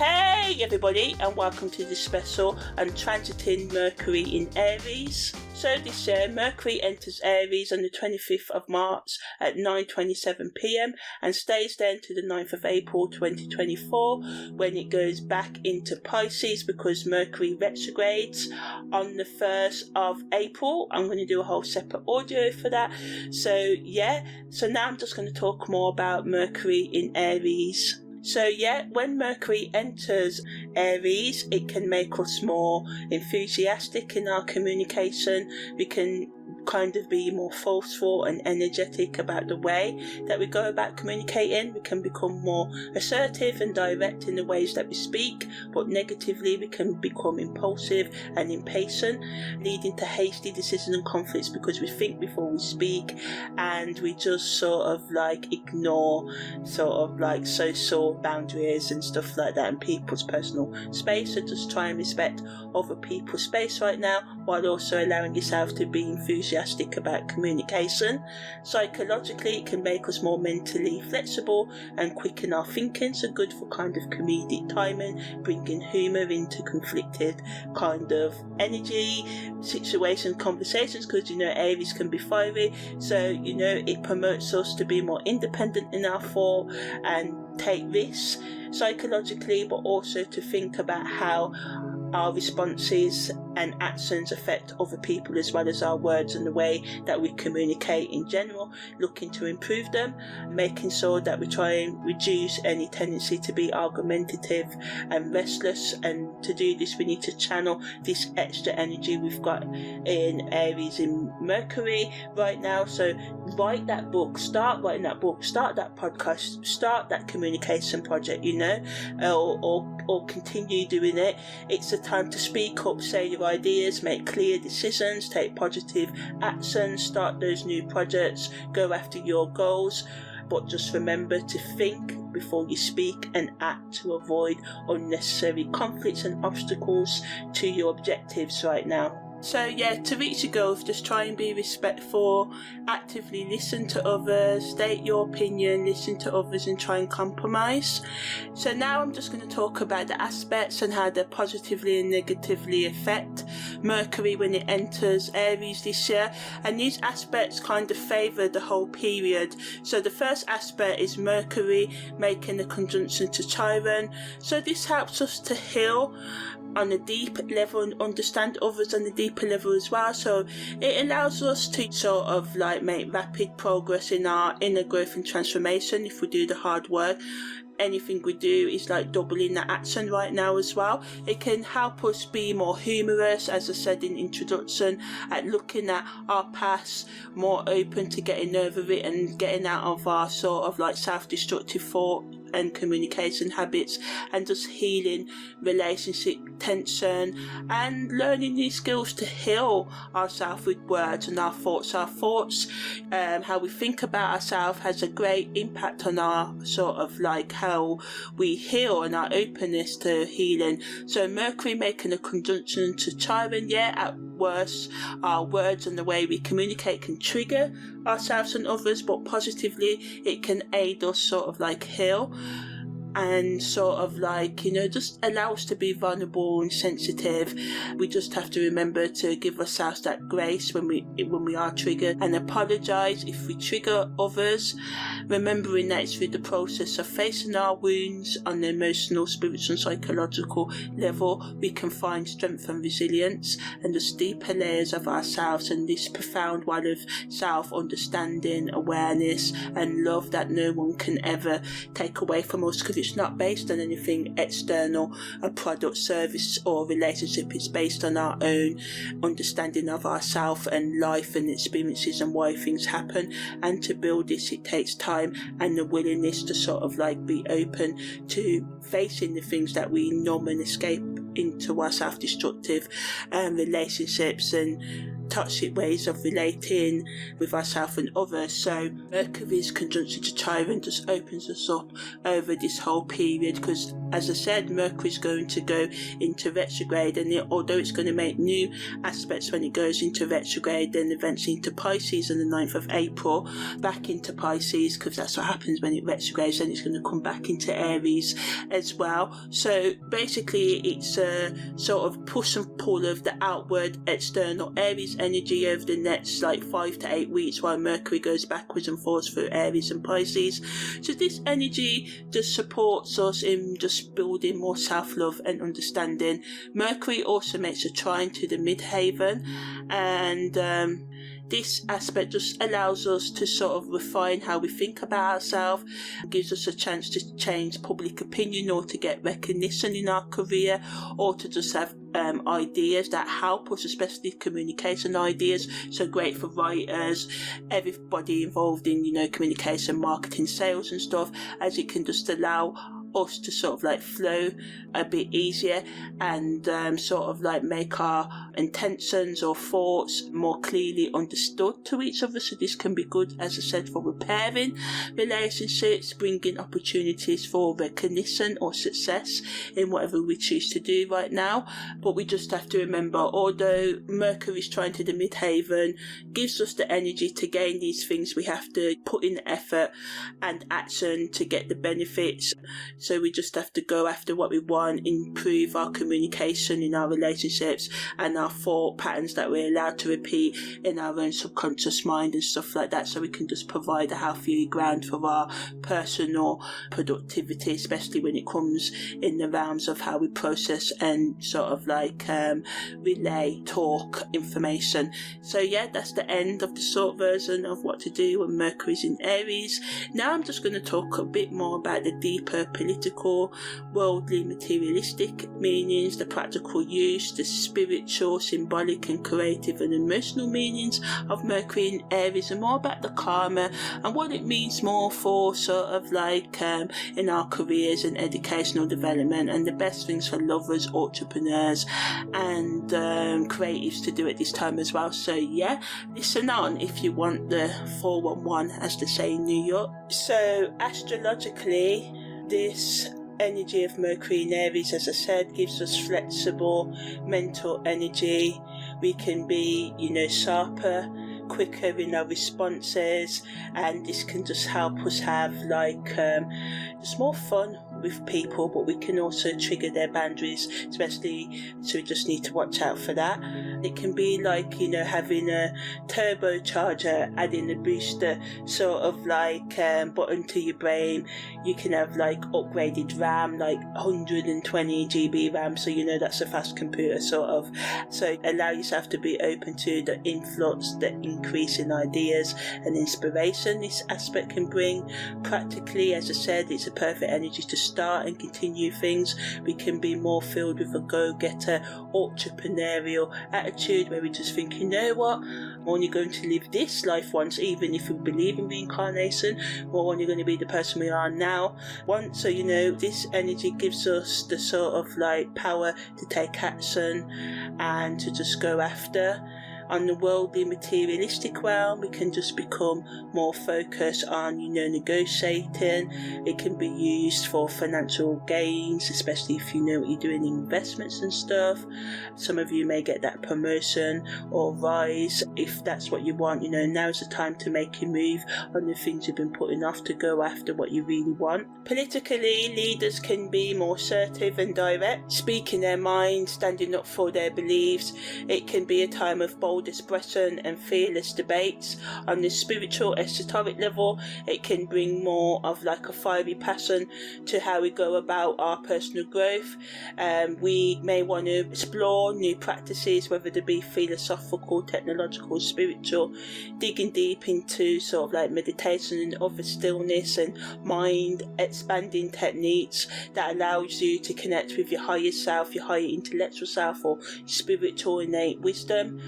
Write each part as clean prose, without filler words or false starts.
Hey everybody, and welcome to this special and transiting Mercury in Aries. So this year Mercury enters Aries on the 25th of March at 9:27 p.m. and stays there until the 9th of April 2024 when it goes back into Pisces because Mercury retrogrades on the 1st of April. I'm going to do a whole separate audio for that. So now I'm just going to talk more about Mercury in Aries. So when Mercury enters Aries, it can make us more enthusiastic in our communication. We can kind of be more forceful and energetic about the way that we go about communicating. We can become more assertive and direct in the ways that we speak, but negatively we can become impulsive and impatient, leading to hasty decisions and conflicts because we think before we speak and we just sort of like ignore sort of like social boundaries and stuff like that and people's personal space. So just try and respect other people's space right now while also allowing yourself to be enthusiastic about communication. Psychologically, it can make us more mentally flexible and quicken our thinking, so good for kind of comedic timing, bringing humour into conflicted kind of energy, situation, conversations, because Aries can be fiery, so it promotes us to be more independent in our thought and take risks psychologically, but also to think about how our responses and actions affect other people as well as our words and the way that we communicate in general, looking to improve them, making sure that we try and reduce any tendency to be argumentative and restless. And to do this we need to channel this extra energy we've got in Aries in Mercury right now. So write that book, start writing that book, start that podcast, start that communication project, or continue doing it. It's a time to speak up, say your ideas, make clear decisions, take positive actions, start those new projects, go after your goals, but just remember to think before you speak and act to avoid unnecessary conflicts and obstacles to your objectives right now. So to reach your goals, just try and be respectful, actively listen to others, state your opinion, listen to others and try and compromise. So now I'm just going to talk about the aspects and how they positively and negatively affect Mercury when it enters Aries this year. And these aspects kind of favour the whole period. So the first aspect is Mercury making a conjunction to Chiron. So this helps us to heal on a deep level and understand others on a deeper level as well. So it allows us to sort of like make rapid progress in our inner growth and transformation if we do the hard work. Anything we do is like doubling that action right now as well. It can help us be more humorous, as I said in introduction, at looking at our past, more open to getting over it and getting out of our sort of like self-destructive thought and communication habits, and just healing relationship tension and learning new skills to heal ourselves with words and our thoughts. How we think about ourselves has a great impact on our sort of like how we heal and our openness to healing. So Mercury making a conjunction to Chiron, at worst our words and the way we communicate can trigger ourselves and others, but positively it can aid us sort of like heal and sort of like just allow us to be vulnerable and sensitive. We just have to remember to give ourselves that grace when we are triggered, and apologize if we trigger others, remembering that it's through the process of facing our wounds on the emotional, spiritual and psychological level we can find strength and resilience and just deeper layers of ourselves, and this profound one of self-understanding, awareness and love that no one can ever take away from us, because it's not based on anything external, a product, service or relationship. It's based on our own understanding of ourselves and life and experiences and why things happen. And to build this, it takes time and the willingness to sort of like be open to facing the things that we numb and escape into our self-destructive relationships and toxic ways of relating with ourselves and others. So Mercury's conjunction to Chiron just opens us up over this whole period, because as I said, Mercury's going to go into retrograde, and although it's going to make new aspects when it goes into retrograde, then eventually into Pisces on the 9th of April, back into Pisces, because that's what happens when it retrogrades, and it's going to come back into Aries as well. So basically it's a sort of push and pull of the outward external Aries energy over the next like 5 to 8 weeks, while Mercury goes backwards and forwards through Aries and Pisces. So this energy just supports us in just building more self-love and understanding. Mercury also makes a trine to the midheaven, and this aspect just allows us to sort of refine how we think about ourselves, gives us a chance to change public opinion or to get recognition in our career, or to just have ideas that help us, especially communication ideas. So great for writers, everybody involved in, communication, marketing, sales and stuff, as it can just allow us to sort of like flow a bit easier and sort of like make our intentions or thoughts more clearly understood to each other. So this can be good, as I said, for repairing relationships, bringing opportunities for recognition or success in whatever we choose to do right now. But we just have to remember, although Mercury is trying to the midheaven, gives us the energy to gain these things, we have to put in the effort and action to get the benefits. So we just have to go after what we want, improve our communication in our relationships and our thought patterns that we're allowed to repeat in our own subconscious mind and stuff like that, so we can just provide a healthy ground for our personal productivity, especially when it comes in the realms of how we process and sort of like relay, talk information. So yeah, that's the end of the short version of what to do when Mercury's in Aries. Now I'm just going to talk a bit more about the deeper political, worldly, materialistic meanings, the practical use, the spiritual, symbolic and creative and emotional meanings of Mercury in Aries, and more about the karma and what it means more for sort of like in our careers and educational development, and the best things for lovers, entrepreneurs and creatives to do at this time as well. So yeah, listen on if you want the 411, as they say in New York. So astrologically, this energy of Mercury in Aries, as I said, gives us flexible mental energy. We can be, sharper, quicker in our responses, and this can just help us have like just more fun with people, but we can also trigger their boundaries, especially, so we just need to watch out for that. It can be like, having a turbocharger, adding a booster sort of like button to your brain. You can have like upgraded RAM, like 120 GB RAM, so that's a fast computer sort of. So allow yourself to be open to the influx, the increase in ideas and inspiration this aspect can bring. Practically, as I said, it's a perfect energy to start and continue things. We can be more filled with a go-getter, entrepreneurial attitude, where we just think, you know what, I'm only going to live this life once, even if we believe in reincarnation, we're only going to be the person we are now once. So this energy gives us the sort of like power to take action and to just go after. On the worldly, materialistic realm, we can just become more focused on, negotiating. It can be used for financial gains, especially if you know what you're doing in investments and stuff. Some of you may get that promotion or rise if that's what you want. Now's the time to make your move on the things you've been putting off, to go after what you really want. Politically, leaders can be more assertive and direct, speaking their mind, standing up for their beliefs. It can be a time of bold expression and fearless debates. On the spiritual, esoteric level, it can bring more of like a fiery passion to how we go about our personal growth. We may want to explore new practices, whether they be philosophical, technological, spiritual, digging deep into sort of like meditation and other stillness and mind expanding techniques that allows you to connect with your higher self, your higher intellectual self or spiritual innate wisdom.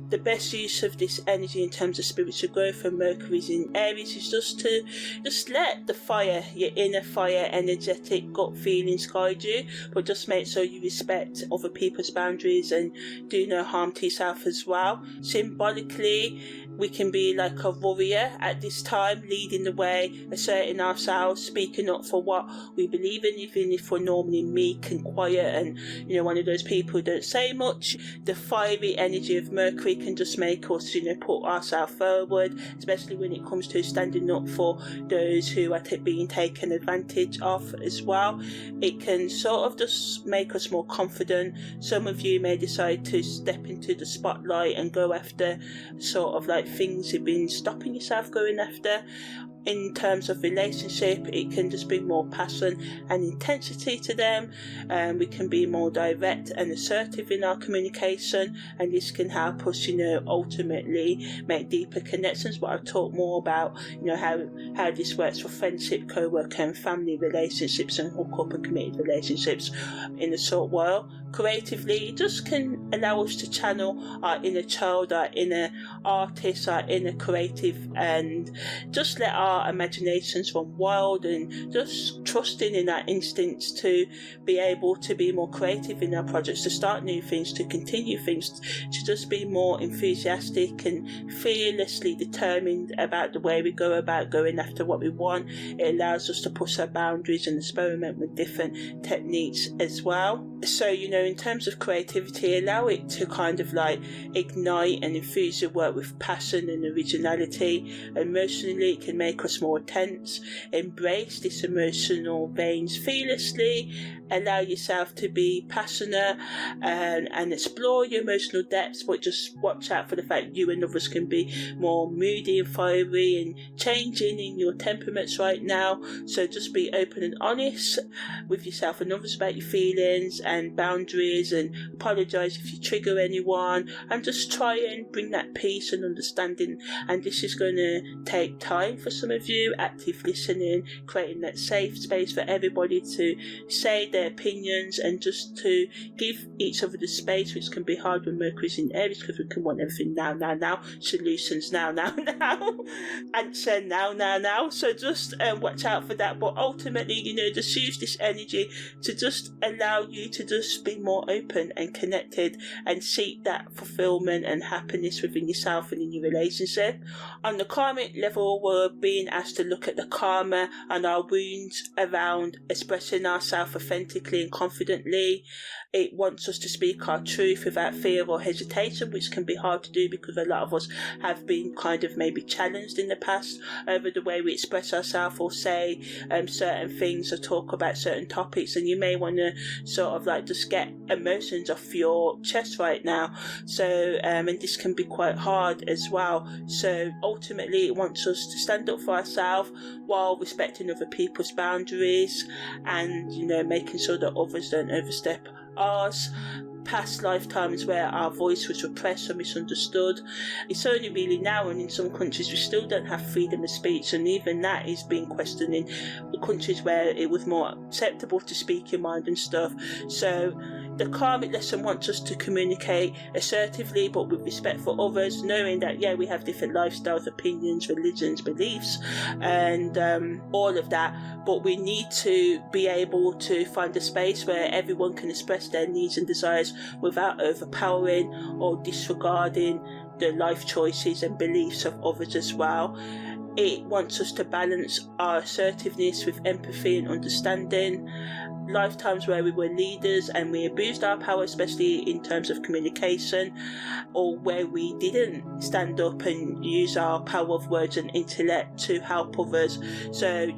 the best use of this energy in terms of spiritual growth for Mercury's in Aries is just let the fire, your inner fire, energetic gut feelings guide you, but just make sure you respect other people's boundaries and do no harm to yourself as well. Symbolically, we can be like a warrior at this time, leading the way, asserting ourselves, speaking up for what we believe in, even if we're normally meek and quiet and, one of those people who don't say much. The fiery energy of Mercury can just make us, put ourselves forward, especially when it comes to standing up for those who are being taken advantage of as well. It can sort of just make us more confident. Some of you may decide to step into the spotlight and go after sort of like things you've been stopping yourself going after. In terms of relationship, it can just bring more passion and intensity to them. We can be more direct and assertive in our communication, and this can help us, ultimately make deeper connections. But I'll talk more about, how this works for friendship, co-worker and family relationships and hookup and committed relationships in a short while. Creatively, it just can allow us to channel our inner child, our inner artist, our inner creative, and just let our imaginations run wild, and just trusting in our instincts to be able to be more creative in our projects, to start new things, to continue things, to just be more enthusiastic and fearlessly determined about the way we go about going after what we want. It allows us to push our boundaries and experiment with different techniques as well. So, in terms of creativity, allow it to kind of like ignite and infuse your work with passion and originality. Emotionally, it can make us more tense. Embrace this emotional veins fearlessly. Allow yourself to be passionate and explore your emotional depths, but just watch out for the fact you and others can be more moody and fiery and changing in your temperaments right now. So just be open and honest with yourself and others about your feelings and boundaries, and apologise if you trigger anyone, and just try and bring that peace and understanding. And this is going to take time for some of you. Active listening, creating that safe space for everybody to say their opinions and just to give each other the space, which can be hard when Mercury's in Aries, because we can want everything now, solutions now, answer now. So just watch out for that. But ultimately, just use this energy to just allow you to just be more open and connected and seek that fulfillment and happiness within yourself and in your relationship. On the karmic level, we're being asked to look at the karma and our wounds around expressing ourselves authentically and confidently. It wants us to speak our truth without fear or hesitation, which can be hard to do because a lot of us have been kind of maybe challenged in the past over the way we express ourselves or say certain things or talk about certain topics, and you may want to sort of like just get emotions off your chest right now. So and this can be quite hard as well. So ultimately it wants us to stand up for ourselves while respecting other people's boundaries and making sure that others don't overstep ours. Past lifetimes where our voice was repressed or misunderstood. It's only really now, and in some countries we still don't have freedom of speech, and even that is being questioned in the countries where it was more acceptable to speak your mind and stuff. So the karmic lesson wants us to communicate assertively but with respect for others, knowing that we have different lifestyles, opinions, religions, beliefs, and all of that, but we need to be able to find a space where everyone can express their needs and desires without overpowering or disregarding the life choices and beliefs of others as well. It wants us to balance our assertiveness with empathy and understanding. Lifetimes where we were leaders and we abused our power, especially in terms of communication, or where we didn't stand up and use our power of words and intellect to help others. So,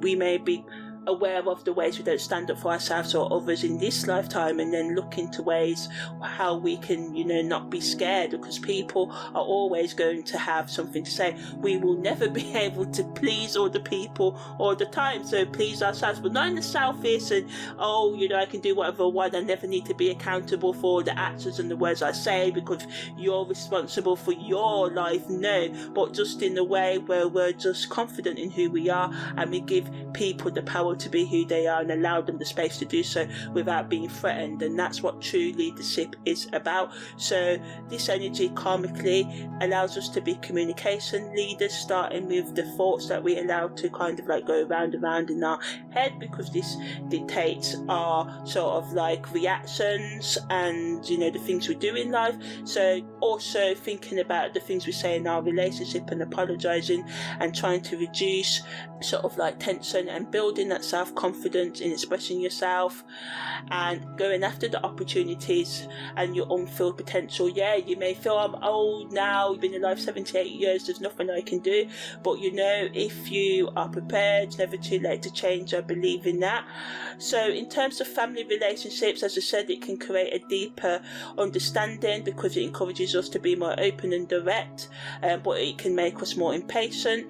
we may be aware of the ways we don't stand up for ourselves or others in this lifetime, and then look into ways how we can not be scared, because people are always going to have something to say. We will never be able to please all the people all the time, so please ourselves, but not in the selfish and I can do whatever I want, I never need to be accountable for the actions and the words I say because you're responsible for your life. No, but just in a way where we're just confident in who we are and we give people the power to be who they are and allow them the space to do so without being threatened. And that's what true leadership is about. So this energy karmically allows us to be communication leaders, starting with the thoughts that we allow to kind of like go round and round in our head, because this dictates our sort of like reactions and, you know, the things we do in life. So also thinking about the things we say in our relationship and apologizing and trying to reduce sort of like tension and building that self-confidence in expressing yourself and going after the opportunities and your unfilled potential. Yeah, you may feel I'm old now, you've been alive 78 years, there's nothing I can do, but you know, if you are prepared, it's never too late to change. I believe in that. So in terms of family relationships, as I said, it can create a deeper understanding because it encourages us to be more open and direct, but it can make us more impatient.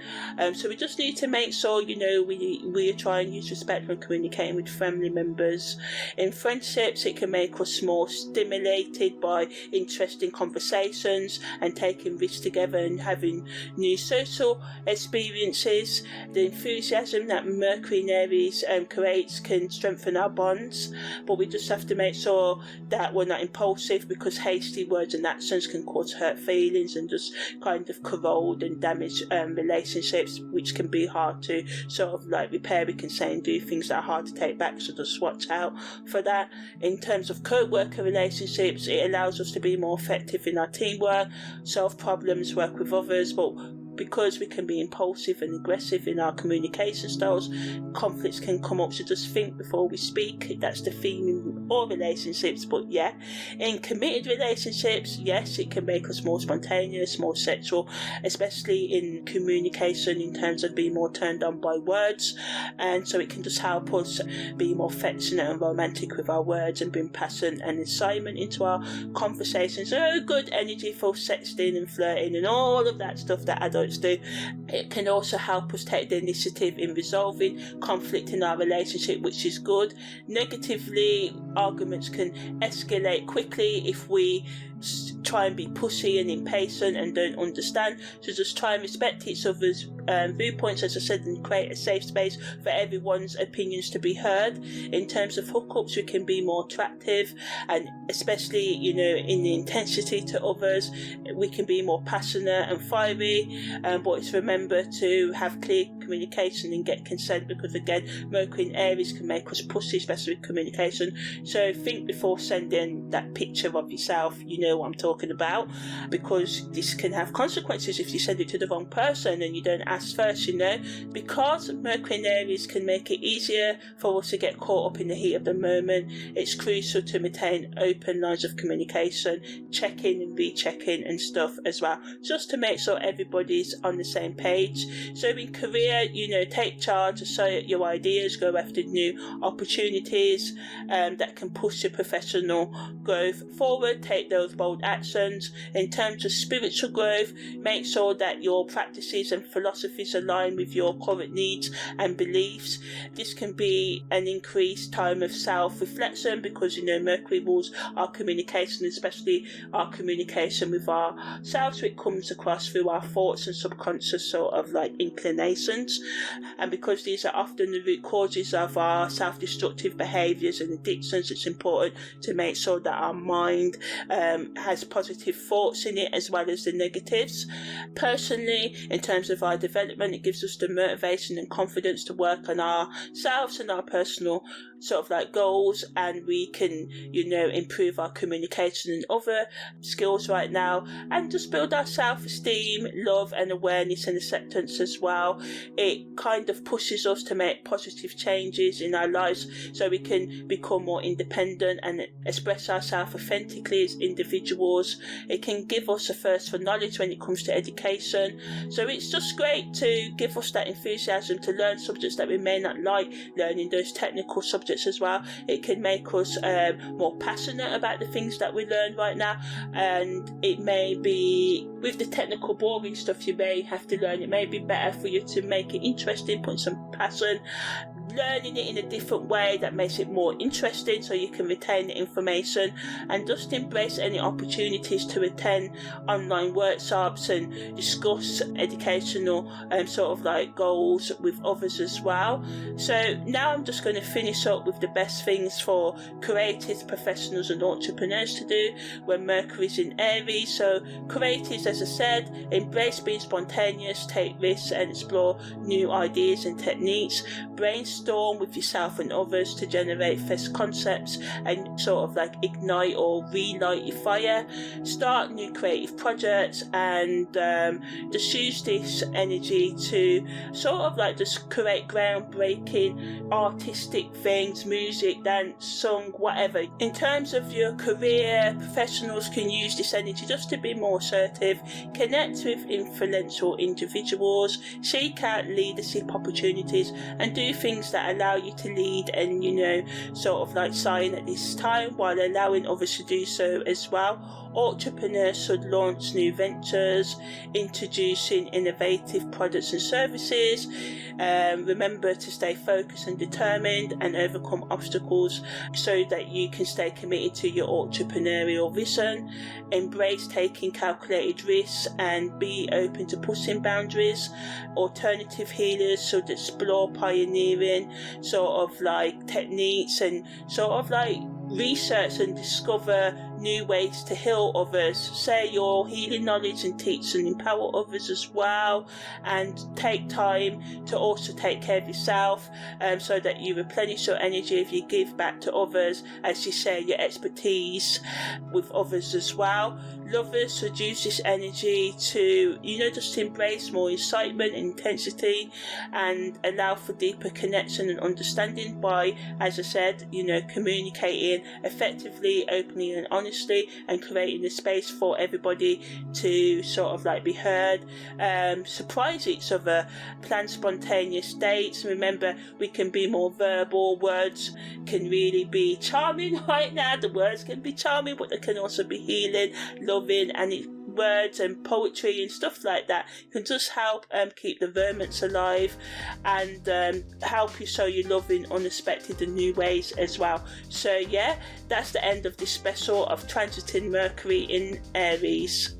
So we just need to make sure, you know, we try and use respect when communicating with family members. In friendships, it can make us more stimulated by interesting conversations and taking risks together and having new social experiences. The enthusiasm that Mercury in Aries creates can strengthen our bonds, but we just have to make sure that we're not impulsive, because hasty words and actions can cause hurt feelings and just kind of corrode and damage relationships, which can be hard to sort of like repair. We can say and do things that are hard to take back, so just watch out for that. In terms of co-worker relationships, it allows us to be more effective in our teamwork, solve problems, work with others, but because we can be impulsive and aggressive in our communication styles, conflicts can come up. So just think before we speak. That's the theme in all relationships. But yeah, in committed relationships, yes, it can make us more spontaneous, more sexual, especially in communication in terms of being more turned on by words. And so it can just help us be more affectionate and romantic with our words and bring passion and excitement into our conversations. So good energy for sexting and flirting and all of that stuff that adults do. It can also help us take the initiative in resolving conflict in our relationship, which is good. Negatively, arguments can escalate quickly if we try and be pushy and impatient and don't understand. So just try and respect each other's viewpoints, as I said, and create a safe space for everyone's opinions to be heard. In terms of hookups, we can be more attractive, and especially, you know, in the intensity to others, we can be more passionate and fiery, but it's remember to have clear communication and get consent, because again, Mercury in Aries can make us pushy, especially with communication. So think before sending that picture of yourself, you know what I'm talking about, because this can have consequences if you send it to the wrong person and you don't ask first, you know. Because Mercury in Aries can make it easier for us to get caught up in the heat of the moment, it's crucial to maintain open lines of communication, check-in and recheck-in and stuff as well, just to make sure everybody's on the same page. So in career, you know, take charge, assert your ideas, go after new opportunities that can push your professional growth forward, take those bold actions. In terms of spiritual growth, make sure that your practices and philosophies align with your current needs and beliefs. This can be an increased time of self-reflection, because, you know, Mercury rules our communication, especially our communication with ourselves, so it comes across through our thoughts and subconscious sort of like inclinations. And because these are often the root causes of our self-destructive behaviours and addictions, it's important to make sure that our mind has positive thoughts in it as well as the negatives. Personally, in terms of our development, it gives us the motivation and confidence to work on ourselves and our personal sort of like goals, and we can, you know, improve our communication and other skills right now, and just build our self-esteem, love and awareness and acceptance as well. It kind of pushes us to make positive changes in our lives so we can become more independent and express ourselves authentically as individuals. It can give us a thirst for knowledge when it comes to education, so it's just great to give us that enthusiasm to learn subjects that we may not like learning, those technical subjects as well. It can make us more passionate about the things that we learn right now, and it may be, with the technical boring stuff you may have to learn, it may be better for you to make it interesting, put some passion, learning it in a different way that makes it more interesting so you can retain the information, and just embrace any opportunities to attend online workshops and discuss educational sort of like goals with others as well. So now I'm just going to finish up with the best things for creatives, professionals and entrepreneurs to do when Mercury's in Aries. So creatives, as I said, embrace being spontaneous, take risks and explore new ideas and techniques. Brainstorm with yourself and others to generate fresh concepts and sort of like ignite or relight your fire. Start new creative projects and just use this energy to sort of like just create groundbreaking artistic things, music, dance, song, whatever. In terms of your career, professionals can use this energy just to be more assertive, connect with influential individuals, seek out leadership opportunities and do things that allow you to lead and, you know, sort of like shine at this time while allowing others to do so as well. Entrepreneurs should launch new ventures, introducing innovative products and services. Remember to stay focused and determined and overcome obstacles so that you can stay committed to your entrepreneurial vision. Embrace taking calculated risks and be open to pushing boundaries. Alternative healers should explore pioneering sort of like techniques and sort of like research and discover new ways to heal others. Share your healing knowledge and teach and empower others as well, and take time to also take care of yourself so that you replenish your energy if you give back to others as you share your expertise with others as well. Lovers should use this energy to, you know, just embrace more excitement and intensity and allow for deeper connection and understanding by, as I said, you know, communicating effectively, openly and honestly, and creating a space for everybody to sort of like be heard. Surprise each other, plan spontaneous dates. Remember, we can be more verbal. Words can really be charming right now. The words can be charming, but they can also be healing, loving, and words and poetry and stuff like that can just help keep the romance alive and help you show your love in unexpected and new ways as well. So yeah, that's the end of this special of transiting Mercury in Aries.